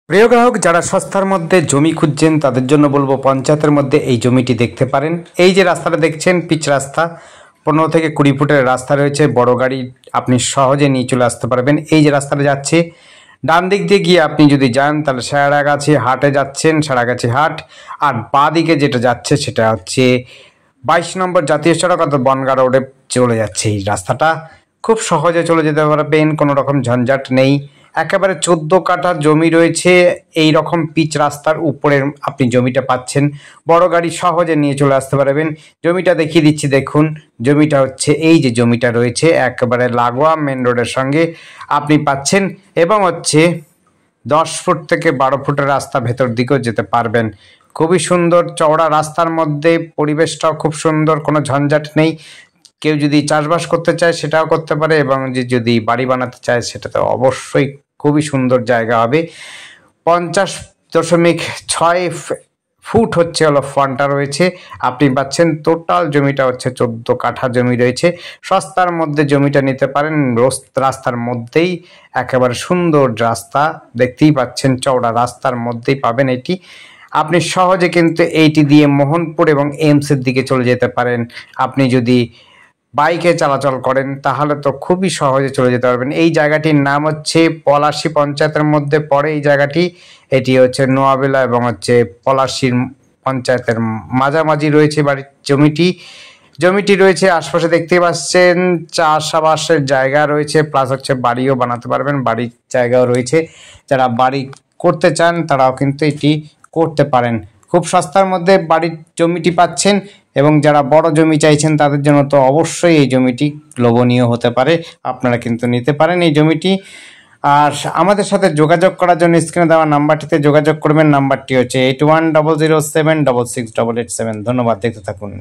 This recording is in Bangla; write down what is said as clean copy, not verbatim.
প্রিয় গ্রাহক, যারা সস্তার মধ্যে জমি খুঁজছেন তাদের জন্য বলবো পঞ্চায়েতের মধ্যে এই জমিটি দেখতে পারেন। এই যে রাস্তাটা দেখছেন, পিচ রাস্তা, 15 থেকে 20 ফুটের রাস্তা রয়েছে। বড় গাড়ি আপনি সহজে নিয়ে চলে আসতে পারবেন। এই যে রাস্তাটা যাচ্ছে, ডান দিক দিয়ে গিয়ে আপনি যদি যান তাহলে সারাগাছি হাটে যাচ্ছেন, সারাগাছি হাট। আর বাঁ দিকে যেটা যাচ্ছে সেটা হচ্ছে 22 নম্বর জাতীয় সড়ক, অর্থাৎ বনগা রোডে চলে যাচ্ছে। এই রাস্তাটা খুব সহজে চলে যেতে পারবেন, কোনো রকম ঝঞ্ঝাট নেই। একেবারে 14 কাঠা জমি রয়েছে। এই রকম পিচ রাস্তার উপরে আপনি জমিটা পাচ্ছেন, বড় গাড়ি সহজে নিয়ে চলে আসতে পারবেন। জমিটা দেখিয়ে দিচ্ছি, দেখুন। জমিটা হচ্ছে এই যে জমিটা রয়েছে একেবারে লাগোয়া মেন রোডের সঙ্গে আপনি পাচ্ছেন, এবং হচ্ছে 10 ফুট থেকে 12 ফুটের রাস্তা ভেতর দিকেও যেতে পারবেন। খুবই সুন্দর চওড়া রাস্তার মধ্যে, পরিবেশটাও খুব সুন্দর, কোনো ঝঞ্ঝাট নেই। কেউ যদি চাষবাস করতে চায় সেটাও করতে পারে, এবং যদি বাড়ি বানাতে চায় সেটা তো অবশ্যই খুবই সুন্দর জায়গা হবে। 50.6 ফুট হচ্ছে ফ্রন্টটা রয়েছে। আপনি পাচ্ছেন টোটাল জমিটা হচ্ছে 14 কাঠা জমি রয়েছে। সস্তার মধ্যে জমিটা নিতে পারেন, রাস্তার মধ্যেই একেবারে সুন্দর রাস্তা দেখতেই পাচ্ছেন, চওড়া রাস্তার মধ্যেই পাবেন এটি। আপনি সহজে কিন্তু এইটি দিয়ে মোহনপুর এবং এইমসের দিকে চলে যেতে পারেন। আপনি যদি বাইকে চলাচল করেন তাহলে তো খুবই সহজে চলে যেতে পারবেন। এই জায়গাটির নাম হচ্ছে পলাশী পঞ্চায়েতের মধ্যে পড়ে এই জায়গাটি। এটি হচ্ছে নোয়াবেলা এবং হচ্ছে পলাশীর পঞ্চায়েতের মাঝামাঝি রয়েছে বাড়ির জমিটি রয়েছে। আশপাশে দেখতে পাচ্ছেন চাষাবাসের জায়গা রয়েছে, প্লাস হচ্ছে বাড়িও বানাতে পারবেন, বাড়ির জায়গাও রয়েছে। যারা বাড়ি করতে চান তারাও কিন্তু এটি করতে পারেন। খুব সস্তার মধ্যে বাড়ির জমিটি পাচ্ছেন, এবং যারা বড় জমি চাইছেন তাদের জন্য তো অবশ্যই এই জমিটি লোভনীয় হতে পারে। আপনারা কিন্তু নিতে পারেন এই জমিটি। আর আমাদের সাথে যোগাযোগ করার জন্য স্ক্রিনে দেওয়া নাম্বারটিতে যোগাযোগ করবেন। নাম্বারটি হচ্ছে 8100766887। ধন্যবাদ, দেখতে থাকুন।